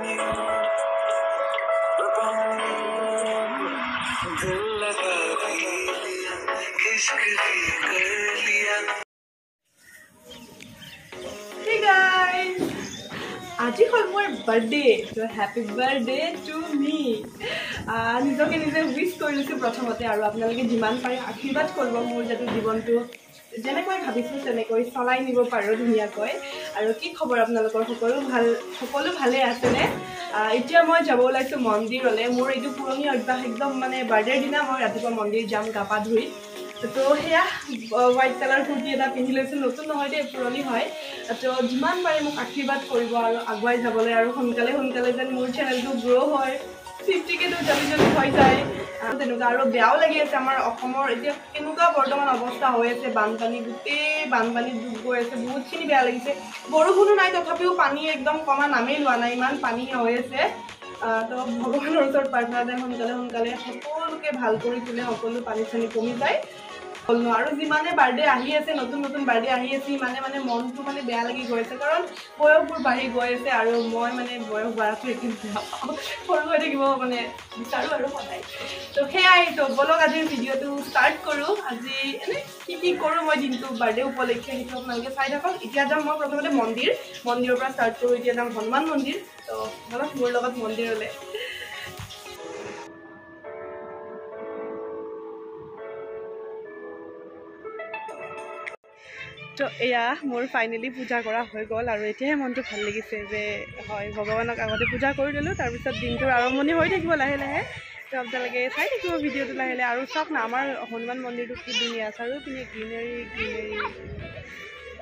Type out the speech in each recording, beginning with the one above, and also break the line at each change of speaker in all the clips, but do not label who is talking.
Hey guys! আজি হল মোৰ birthday তো হ্যাপি বাৰ্থডে টু মি নিজকে নিজে উইশ কৰিছো প্ৰথমতে আৰু আপোনালোকে যিমান পাৰে আশীৰ্বাদ কৰিব মোৰ যাতে জীৱনটো যেনেকৈ ভাবিছো তেনেকৈ চলাই নিব পাৰো ধুনীয়াকৈ আৰু কি খবৰ আপোনালোকৰ সকলো ভালে আছেনে এতিয়া মই যাব ওলাইছো মন্দিৰলৈ মোৰ এইটো পুৰণি অভ্যাস একদম মানে বাৰ্থডেৰ দিনা মই ৰাতিপুৱা মন্দিৰ যাম গাপা ধুই তো হেয়া হোৱাইট কালাৰ কুৰ্তি এটা পিন্ধি লৈছো নতুন নহয় দেই পুৰণি হয় তো যিমান পাৰে মোক আশীৰ্বাদ কৰিব আৰু আগুৱাই যাবলৈ আৰু সোনকালে যেন মোৰ চেনেলটো গ্ৰ' হয় 50K তো জলদি হৈ যায় আৰু তেনেকুৱা আৰু বেয়াও লাগি আছে আমাৰ অসমৰ এতিয়া কেনেকুৱা বৰ্তমান অৱস্থা হৈ আছে বানপানী গোটেই বানপানী ডুব গৈ আছে বহুতখিনি বেয়া লাগিছে বৰষুণো নাই তথাপিও পানী একদম কমা নামেই লোৱা নাই ইমান পানী হৈ আছে তো ভগৱানৰ ওচৰত প্ৰাৰ্থনা যে সোনকালে সকলোকে ভাল কৰি তোলে সকলো পানী চানী কমি যায় আৰু যিমানে বাৰ্থডে আহি আছে নতুন বাৰ্থডে আহি আছে মানে মনটো মানে বেয়া লাগি গৈ আছে কাৰণ বয়সবোৰ বাঢ়ি গৈ আছে আৰু মই মানে বয়স বাঢ়াটো একদম সৰু হৈ থাকিব মানে বিচাৰোঁ আৰু সদায় তো সেয়াই তো বলক আজিৰ ভিডিঅ'টো ষ্টাৰ্ট কৰোঁ আজি এনে কি কৰোঁ মই দিনটো বাৰ্থডে উপলক্ষে সেইটো আপোনালোকে চাই থাকক এতিয়া যাম মই প্ৰথমতে মন্দিৰৰ পৰা ষ্টাৰ্ট কৰোঁ এতিয়া যাম হনুমান মন্দিৰ তো বলক মোৰ লগত মন্দিৰলৈ তো এয়া মোৰ ফাইনেলি পূজা কৰা হৈ গ'ল আৰু এতিয়াহে মনটো ভাল লাগিছে যে হয় ভগৱানক আগতে পূজা কৰি দিলোঁ তাৰপিছত দিনটোৰ আৰম্ভণি হৈ থাকিব লাহে তো আপোনালোকে চাই থাকিব ভিডিঅ'টো লাহে আৰু চাওক না আমাৰ হনুমান মন্দিৰটো কি ধুনীয়া আছে আৰু পিনে গ্ৰীনেৰী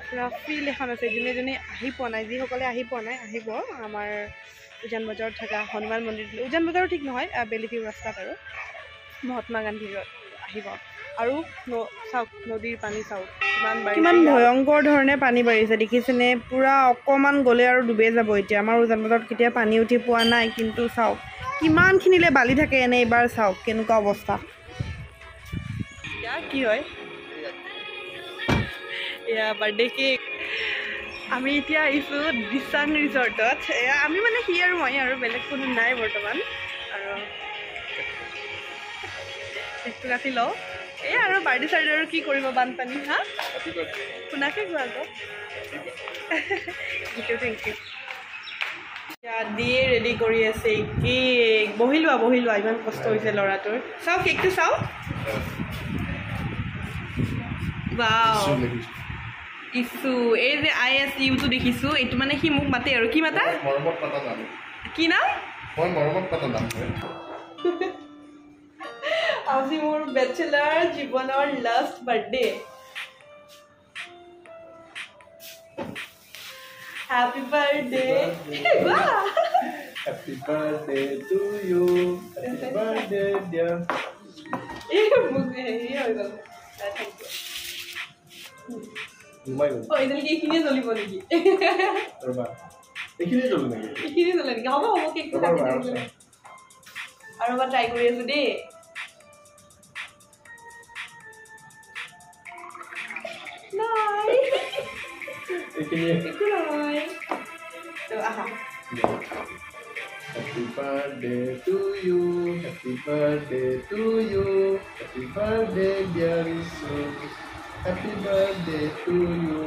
পুৰা ফিল্ড এখন আছে যোনে আহি পোৱা নাই যিসকলে আহি পোৱা নাই আহিব আমাৰ উজান বজাৰত থকা হনুমান মন্দিৰ উজান বজাৰো ঠিক নহয় বেলিভিউ ৰাস্তাত আৰু মহাত্মা গান্ধীৰ আহিব আৰু চাওক নদীৰ পানী চাওক কিমান ভয়ংকৰ ধৰণে পানী বাঢ়িছে দেখিছেনে পুৰা অকণমান গ'লে আৰু ডুবে যাব এতিয়া আমাৰ উজান বজাৰত কেতিয়া পানী উঠি পোৱা নাই কিন্তু চাওক কিমানখিনিলে বালি থাকে এনে এইবাৰ চাওক কেনেকুৱা অৱস্থা কি হয় এয়া বাৰ্থডে কেক আমি এতিয়া আহিছোঁ দিচাং ৰিজৰ্টত এয়া আমি মানে সি আৰু মই আৰু বেলেগ কোনো নাই বৰ্তমান আৰু কেকটো কাটি লওঁ এই আৰু বাৰ্থডে চাৰ্ডে আৰু কি কৰিব বানপানী হা শুনাকে কোৱা আকৌ থেংক ইউ দিয়ে ৰেডি কৰি আছে কেক বহি লোৱা ইমান কষ্ট হৈছে ল'ৰাটোৰ চাওঁ কেকটো চাওঁ ৱাও ইছু এই যে ISUটো দেখিছোঁ এইটো মানে সি মোক মাতে আৰু কি মাতা কি নাম আজি মোৰ বেচেলাৰ জীৱনৰ last birthday happy birthday
Happy birthday to you. Happy birthday, dear.
এই মুখে হেৰি হৈ গ'ল থ্যাংক ইউ এইডাল কি এইখিনিয়ে জ্বলিব নেকি
এইখিনিয়ে জ্বলে নেকি
হ'ব কেকটো আৰু এবাৰ ট্ৰাই কৰি আছো দেই
Happy birthday to you. Happy birthday to you. Happy birthday, dear Isu. Happy birthday to you.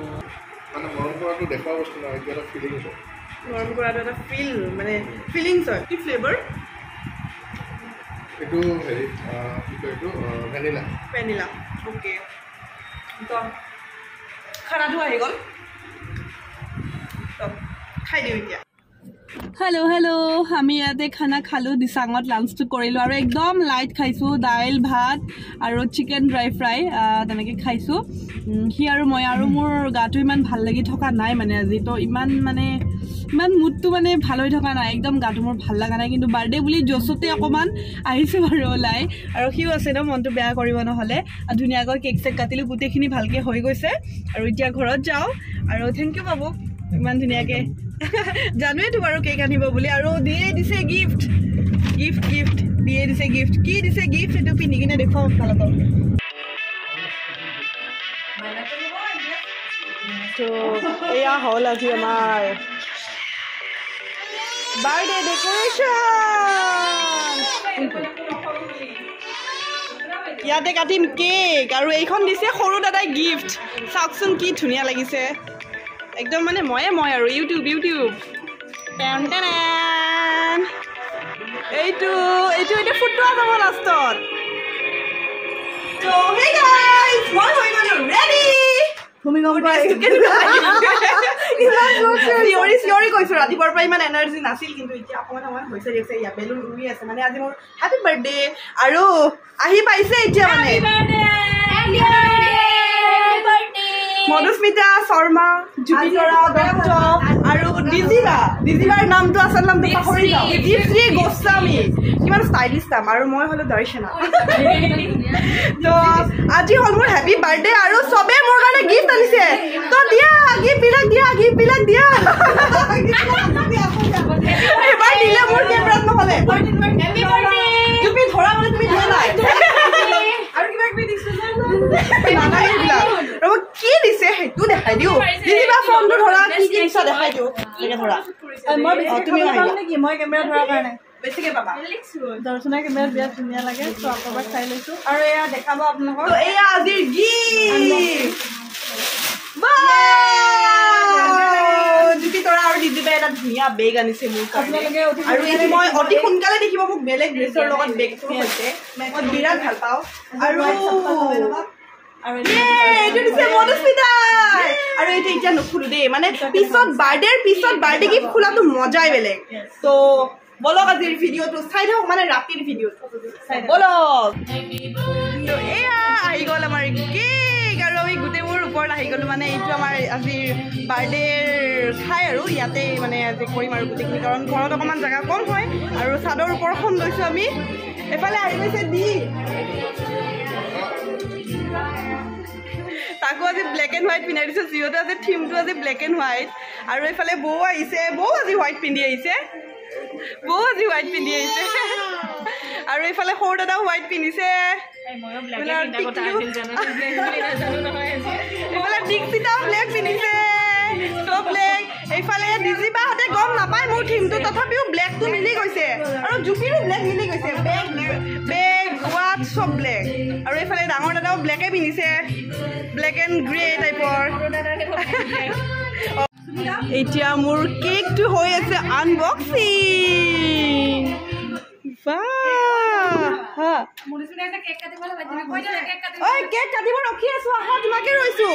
মানে মৰম কৰাটো দেখা বস্তু নহয় এইটো এটা ফিলিংছ হয়
মৰম কৰাটো এটা মানে ফিলিংছ হয় কি ফ্লেভাৰ
এইটো হেৰি কি কয় এইটো ভেনিলা
অ'কে তো খানাটো আহি গ'ল তো খাই দিওঁ এতিয়া হেল্ল' আমি ইয়াতে খানা খালোঁ দিচাঙত লাঞ্চটো কৰিলোঁ আৰু একদম লাইট খাইছোঁ দাইল ভাত আৰু চিকেন ড্ৰাই ফ্ৰাই তেনেকৈ খাইছোঁ সি আৰু মই আৰু মোৰ গাটো ইমান ভাল লাগি থকা নাই মানে আজি তো ইমান মুডটো মানে ভাল হৈ থকা নাই একদম গাটো মোৰ ভাল লগা নাই কিন্তু বাৰ্থডে বুলি জছতে অকণমান আহিছোঁ বাৰু ওলাই আৰু সিও আছে ন মনটো বেয়া কৰিব নহ'লে ধুনীয়াকৈ কেক চেক কাটিলোঁ গোটেইখিনি ভালকৈ হৈ গৈছে আৰু এতিয়া ঘৰত যাওঁ আৰু থেংক ইউ বাবু ইমান ধুনীয়াকৈ জানোৱেতো বাৰু কেক আনিব বুলি আৰু দিয়ে দিছে গিফ্ট দিয়ে দিছে গিফ্ট কি দিছে গিফ্ট সেইটো পিন্ধি কিনে দেখুৱাওঁ আপোনালোকক তো এয়া হ'ল আজি আমাৰ বাৰ্থডে ডেকোৰেশ্যন ইয়াতে কাটিম কেক আৰু এইখন দিছে সৰু দাদাই গিফ্ট চাওকচোন কি ধুনীয়া লাগিছে একদম মানে মই আৰু ইউটিউব এইটো এটা ফুটোৱা যাব লাষ্টত So hey guys, মই হৈ গলো ready. ভূমিকম্প চিঞৰি কৈছো ৰাতিপুৱাৰ পৰা ইমান এনাৰ্জি নাছিল কিন্তু এতিয়া অকণমান হৈছে দিছে ইয়া বেলুন উৰি আছে মানে আজি মোৰ হেপী বাৰ্থডে আৰু আহি পাইছে এতিয়া মানে মধুস্মিতা শৰ্মা জুপিতৰা দত্ত আৰু ডিজিবাৰ নামটো আচল নামটো পাহৰি যাওঁ দীপশ্ৰী গোস্বামী কিমান ষ্টাইলিছ নাম আৰু মই হ'লো দৰ্শনা তো আজি হ'ল মোৰ হেপী বাৰ্থডে আৰু চবে মোৰ কাৰণে গিফ্ট আনিছে তো দিয়া গিফ্টবিলাক দিয়া এবাৰ দিলে মোৰ কেমেৰাত নহ'লে জুপি ধৰা মানে তুমি দিয়া নাই আৰু কিবা কিবি দিছে ৰ'ব কি দিছে সেইটো দেখাই দিওঁ দিদিবা ফোনটো ধৰা কি দিছা দেখাই দিওঁ ধৰা মই কেমেৰা ধৰাৰ কাৰণে বেছিকে পাবা দৰ্শনা কেমেৰাত বিৰাট ধুনীয়া লাগে তো আপোনাক চাই লৈছোঁ আৰু এয়া দেখাব আপোনালোকক এয়া আজিৰ গিফ্ট জুপিতৰা আৰু দিদিবাই এটা ধুনীয়া বেগ আনিছে মোৰ কাৰণে আৰু এইটো মই অতি সোনকালে দেখিব মোক বেলেগ ড্ৰেছৰ লগত বেগটো হৈছে মই বিৰাট ভাল পাওঁ আৰু এইটো দিছে মধুস্মিতাই আৰু এইটো এতিয়া নুখুলো দেই মানে পিছত বাৰ্থডে গিফ্ট খোলাটো মজাই বেলেগ তো বলক আজিৰ ভিডিঅ'টো চাই থাকক মানে ৰাতিৰ ভিডিঅ'টো বলক এয়া আহি গ'ল আমাৰ কেক আৰু আমি গোটেইবোৰ ওপৰত আহি গ'লোঁ মানে এইটো আমাৰ আজিৰ বাৰ্থডেৰ খাই আৰু ইয়াতে মানে আজি কৰিম আৰু গোটেইখিনি কাৰণ ঘৰত অকণমান জেগা কম হয় আৰু চাদৰ ওপৰখন লৈছোঁ আমি এফালে আহি গৈছে তাকো আজি ব্লেক এণ্ড হোৱাইট পিন্ধাই দিছোঁ যিহেতু আজি থিমটো আজি ব্লেক এণ্ড হোৱাইট আৰু এইফালে বৌ আহিছে বৌ আজি হোৱাইট পিন্ধি আহিছে আৰু এইফালে সৰু দাদা হোৱাইট পিন্ধিছে এইফালে দীক্ষিতাও ব্লেক পিন্ধিছে চব ব্লেক এইফালে ডিজিবাহঁতে গম নাপায় মোৰ থিমটো তথাপিও ব্লেকটো মিলি গৈছে আৰু জুপিৰো ব্লেক মিলি গৈছে বেগ ৱাট চব ব্লেক আৰু এইফালে ডাঙৰ দাদাও ব্লেকে পিন্ধিছে ব্লেক এণ্ড গ্ৰে টাইপৰ এতিয়া মোৰ কেকটো হৈ আছে আনবক্সিং কেক কাটিব ৰখি আছো আহা তোমাকে ৰৈছো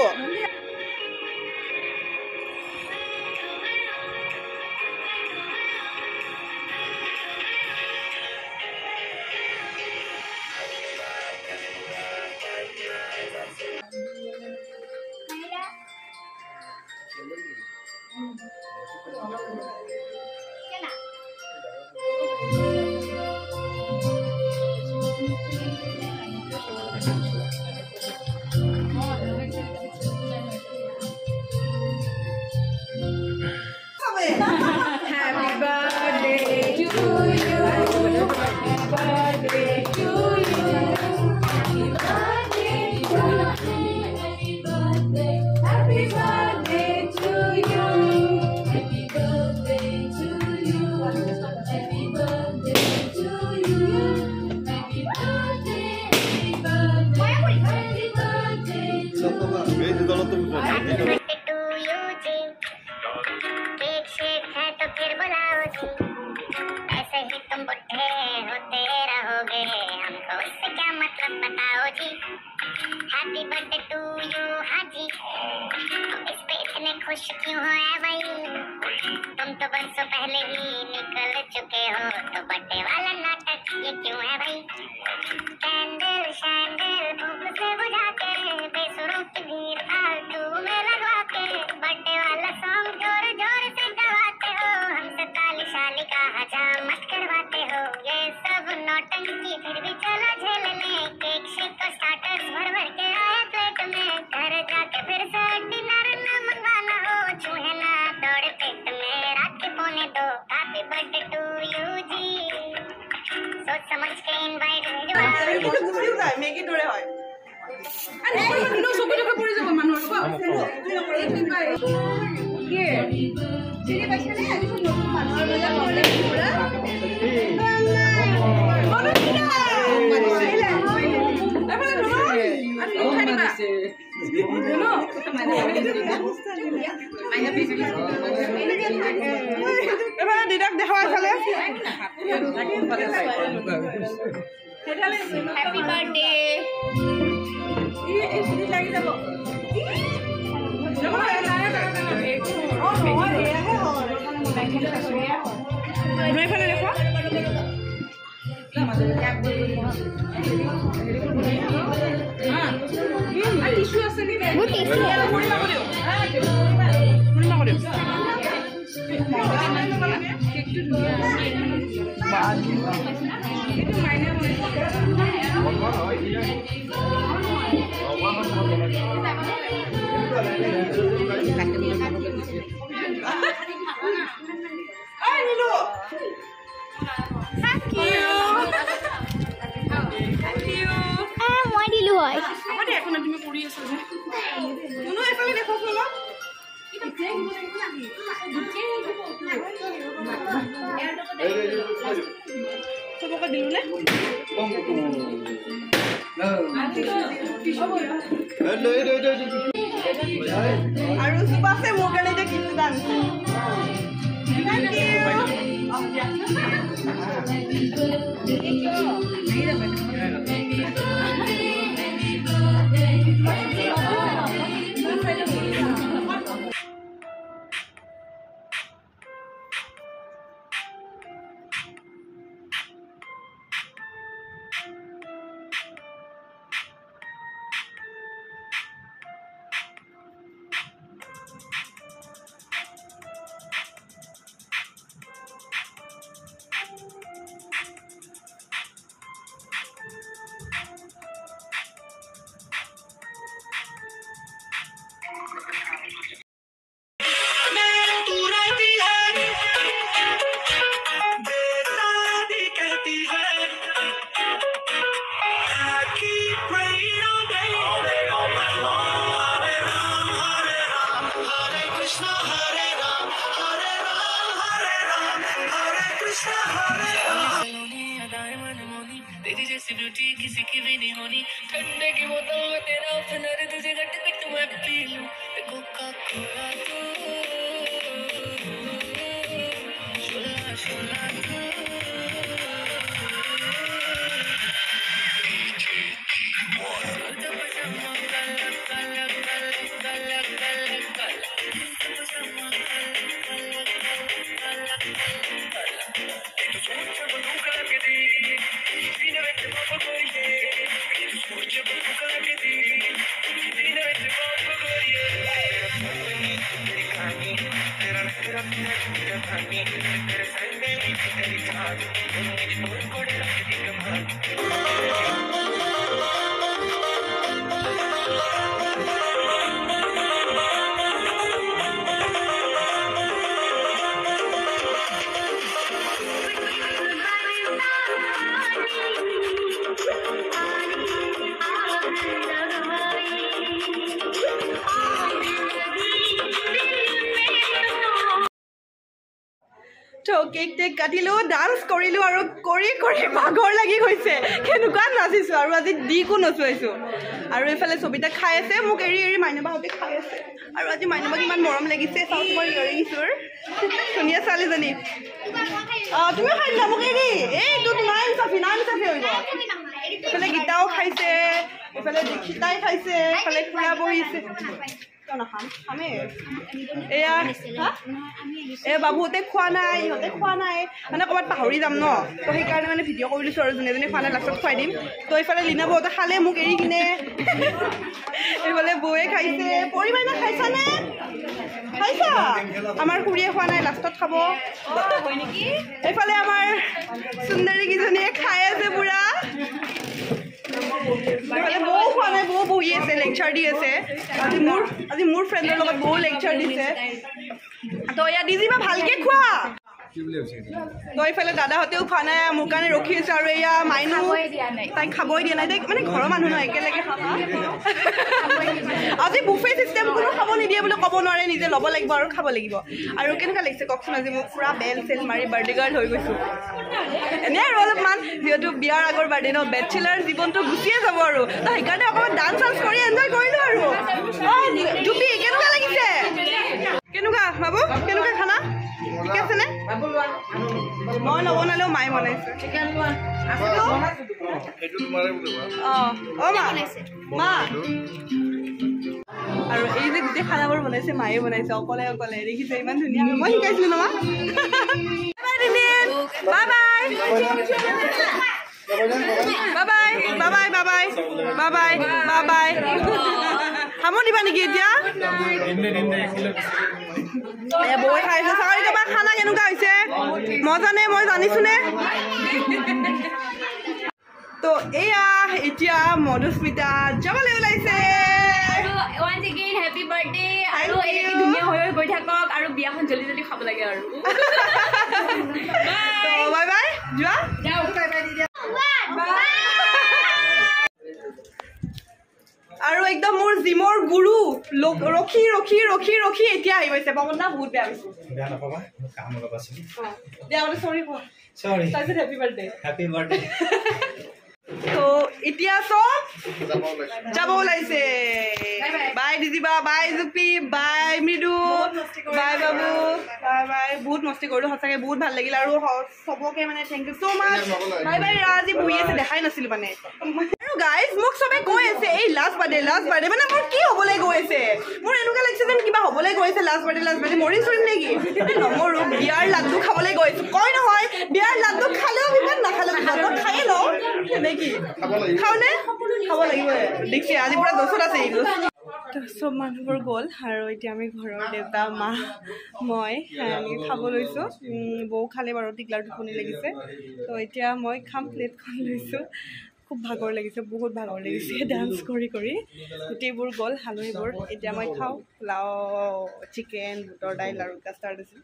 हैप्पी बर्थडे टू यू हाजी इस पे इतने खुश क्यों हो भाई तुम तो बरसों पहले ही निकल चुके हो तो बर्थडे वाला नाटक ये क्यों है भाई कैंडल शैंडल धूप से बुझा के बेसुरों की भीड़ फालतू में लगवा के बर्थडे वाला सॉन्ग जोर जोर से गवाते हो हमसे ताली शाली का हजाम मत करवाते हो ये सब नौटंकी फिर भी चलो झेल ले केक शेक को स्टार्टर्स भर भर के आए प्लेट में घर जाके फिर से डिनर न मंगवाना हो चूहे ना दौड़े पेट में रात के 1:45 हैप्पी बर्थडे टू यू जी सोच समझ के इनवाइट भेजवा
मेगी दौड़े হয়
আরে নো সবুজ করে পড়ে যাব মানুষ এই ঠিক ভাই কি চিনি পাইছ না আমি সব নতুন মানুষ
এবারে দিদাক দেখাও এফালে
হ্যাপি বাৰ্থডে লাগি যাব এফালে দেখুৱা টিচু আছে
মই দিলো হয়
তুমি কৰি আছা
এফালে দেখো চবকে দিলো নে আৰু সুবাসে মোৰ কাৰণে যে কিছু দান
तेरी जैसी ब्यूटी किसी की भी नहीं होनी ठंडे की बोतल में तेरा अपना तुझे गट गट मैं पी लूं कोका कोला तू शोला शोला तू
কেক টেক কাটিলো ডান্স কৰিলো আৰু কৰি কৰি ভাগৰ লাগি গৈছে কেনেকুৱা নাচিছো আৰু আজি দিকো নচুৱাইছো আৰু এইফালে সবিতা খাই আছে মোক এৰি এৰি মাইনাবাহঁতে খাই আছে আৰু আজি মাইনাবাক ইমান মৰম লাগিছে চাও তোমাৰ ইয়ৰিংছৰ ধুনীয়া ছোৱালীজনী তুমি খাইছিলা মোক এৰি এইটো নাইন চাফি হৈ গ'ল এইফালে গীতাও খাইছে এইফালে দীক্ষিতাই খাইছে এইফালে খুৰা বহিছে বাবুহঁতে খোৱা নাই ইহঁতে খোৱা নাই মানে ক'ৰবাত পাহৰি যাম ন তো সেইকাৰণে মানে ভিডিঅ' কৰি দিছোঁ আৰু যোনে যোনে খোৱা নাই লাষ্টত খুৱাই দিম তো এইফালে লীনা বৌহঁতে খালে মোক এৰি কিনে এইফালে বৌয়ে খাইছে পৰিমাণে খাইছানে খাইছা আমাৰ খুৰীয়ে খোৱা নাই লাষ্টত খাব হয় নেকি এইফালে আমাৰ সুন্দৰীকেইজনীয়ে খাই আছে পুৰা বৌ খোৱা নাই বৌ বহি আছে লেকচাৰ দি আছে আজি মোৰ ফ্ৰেণ্ডৰ লগত বৌ লেকচাৰ দিছে তো এয়া দি যিবা ভালকে খোৱা তো এইফালে দাদাহঁতেও খোৱা নাই মোৰ কাৰণে ৰখি আছে আৰু এয়া মাইনো তাইক খাবই দিয়া নাই তাইক মানে ঘৰৰ মানুহ নহয় একেলগে খাবা আজি বুফে চিষ্টেম কোনো খাব নিদিয়ে বুলি ক'ব নোৱাৰে নিজে ল'ব লাগিব আৰু খাব লাগিব আৰু কেনেকুৱা লাগিছে কওকচোন আজি মোক পুৰা বেল চেল মাৰি বাৰ্থডে গাৰ্ল হৈ গৈছোঁ এনে আৰু অলপমান যিহেতু বিয়াৰ আগৰ বাৰ্থডে ন বেচেলাৰ জীৱনটো গুচিয়ে যাব আৰু তো সেইকাৰণে অকণমান ডান্স চান্স কৰি এনজয় কৰিলোঁ আৰু জুপি কেনেকুৱা লাগিছে কেনেকুৱা বাবু কেনেকুৱা খানা ঠিক আছেনে মই নবনালেও মায়ে বনাইছে মা আৰু এই যে গোটেই খানাবোৰ বনাইছে মায়ে বনাইছে অকলে অকলে দেখিছে ইমান ধুনীয়া মই শিকাইছিলো ন মা bye bye bye bye bye bye bye bye সামৰি দিবা নেকি এতিয়া বৈ খাইছে চাকৰি যাবা খানা কেনেকুৱা হৈছে মজা নে মই জানিছোনে তো এয়া এতিয়া মধুস্মিতা যাবলৈ ওলাইছে
হেপী বাৰ্থডে আৰু ধুনীয়া হৈ গৈ থাকক আৰু বিয়াখন জলদি জলদি খাব লাগে আৰু
বাই বাই যোৱা আৰু একদম মোৰ জিমৰ গুৰু ৰখি ৰখি ৰখি ৰখি এতিয়া আহি গৈছে পৱন দা বহুত বেয়া হৈছে
বেয়া নাপাবা কাম অলপ আছিল
দিয়া মানে সৰি কোৱা
সৰি
তাৰপিছত হেপী বাৰ্থডে তো এতিয়া চব যাব ওলাইছে বাই দিদিবা বাই জুপি বাই মৃদু বাই বাবু বাই বাই বহুত মস্তি কৰিলো সঁচাকৈ বহুত ভাল লাগিল আৰু চবকে মানে thank you so' much bye bye ৰাজি বহি আছে দেখাই নাছিলো মানে আৰু গাইজ মোক চবে কৈ আছে এই লাষ্ট বাৰ্থডে মানে মোৰ কি হ'বলৈ গৈ আছে মোৰ এনেকুৱা লাগিছে যেন কিবা হ'বলৈ গৈ আছে লাষ্ট বাৰ্থডে মৰি চৰিম নেকি নমৰো বিয়াৰ লাড্ডু খাবলৈ গৈ আছো কয় নহয় বিয়াৰ লাড্ডু খালেও বিপদ নাখালেও বিপদ খায়ে লওঁ নেকি খাওঁ নে খাব লাগিব দেখি আজি পুৰা দছত আছে চব মানুহবোৰ গ'ল আৰু এতিয়া আমি ঘৰৰ দেউতা মা মই আমি খাব লৈছোঁ বৌ খালে বাৰু টিকলাৰ টোপনি লাগিছে তো এতিয়া মই খাম প্লেটখন লৈছোঁ খুব ভাগৰ লাগিছে বহুত ভাগৰ লাগিছে ডান্স কৰি কৰি গোটেইবোৰ গ'ল আলহীবোৰ এতিয়া মই খাওঁ পোলাও চিকেন বুটৰ দাইল আৰু কাষ্টাৰ্ড আছিল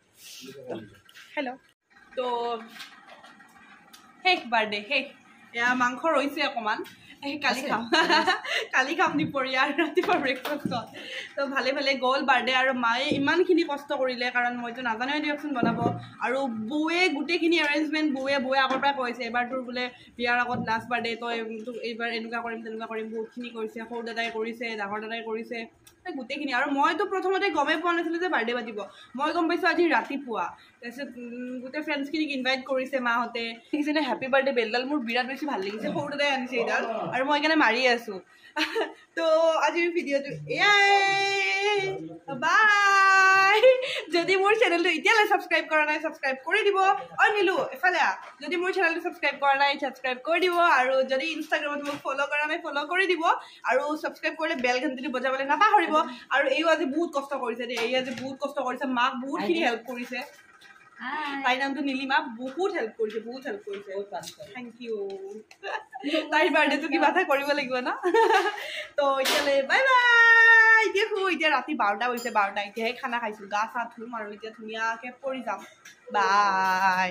হেল্ল' তো শেষ বাৰ্থডে শেষ এয়া মাংস ৰৈছে অকণমান কালি খাম দুপৰীয়া আৰু ৰাতিপুৱা ব্ৰেকফাষ্টত তো ভালে গ'ল বাৰ্থডে আৰু মায়ে ইমানখিনি কষ্ট কৰিলে কাৰণ মইতো নাজানোৱে দিয়কচোন বনাব আৰু বৌয়ে গোটেইখিনি এৰেঞ্জমেণ্ট বৌয়ে আগৰ পৰাই কৈছে এবাৰ তোৰ বোলে বিয়াৰ আগত লাষ্ট বাৰ্থডে তই তোক এইবাৰ এনেকুৱা কৰিম তেনেকুৱা কৰিম বহুতখিনি কৰিছে সৰু দাদাই কৰিছে ডাঙৰ দাদাই কৰিছে গোটেইখিনি আৰু মইতো প্ৰথমতে গমেই পোৱা নাছিলোঁ যে বাৰ্থডে পাতিব মই গম পাইছোঁ আজি ৰাতিপুৱা তাৰপিছত গোটেই ফ্ৰেণ্ডছখিনিক ইনভাইট কৰিছে মাহঁতে দেখিছেনে হেপী বাৰ্থডে বেলডাল মোৰ বিৰাট বেছি ভাল লাগিছে সৰু দাদাই আনিছে এইডাল আৰু মই সেইকাৰণে মাৰি আছোঁ তো আজিৰ ভিডিঅ'টো এয়াই বাই যদি মোৰ চেনেলটো এতিয়ালৈ ছাবস্ক্ৰাইব কৰা নাই ছাবস্ক্ৰাইব কৰি দিব নিলো এফালে যদি মোৰ চেনেলটো ছাবস্ক্ৰাইব কৰা নাই ছাবস্ক্ৰাইব কৰি দিব আৰু যদি ইনষ্টাগ্ৰামত মোক ফ'ল' কৰা নাই ফ'ল' কৰি দিব আৰু ছাবস্ক্ৰাইব কৰিলে বেল ঘণ্টিটো বজাবলৈ নাপাহৰিব আৰু এইও আজি বহুত কষ্ট কৰিছে দেই এই আজি বহুত কষ্ট কৰিছে মাক বহুতখিনি হেল্প কৰিছে তাইৰ নামটো নীলিমা বহুত হেল্প কৰিছে থেংক ইউ তাইৰ বাৰ্থডেটো কিবা এটা কৰিব লাগিব ন তো এতিয়ালৈ বাই বাই এতিয়া ৰাতি 12টা হৈছে 12টা এতিয়াহে খানা খাইছোঁ গা চা ধুম আৰু এতিয়া ধুনীয়াকৈ পৰি যাম বাই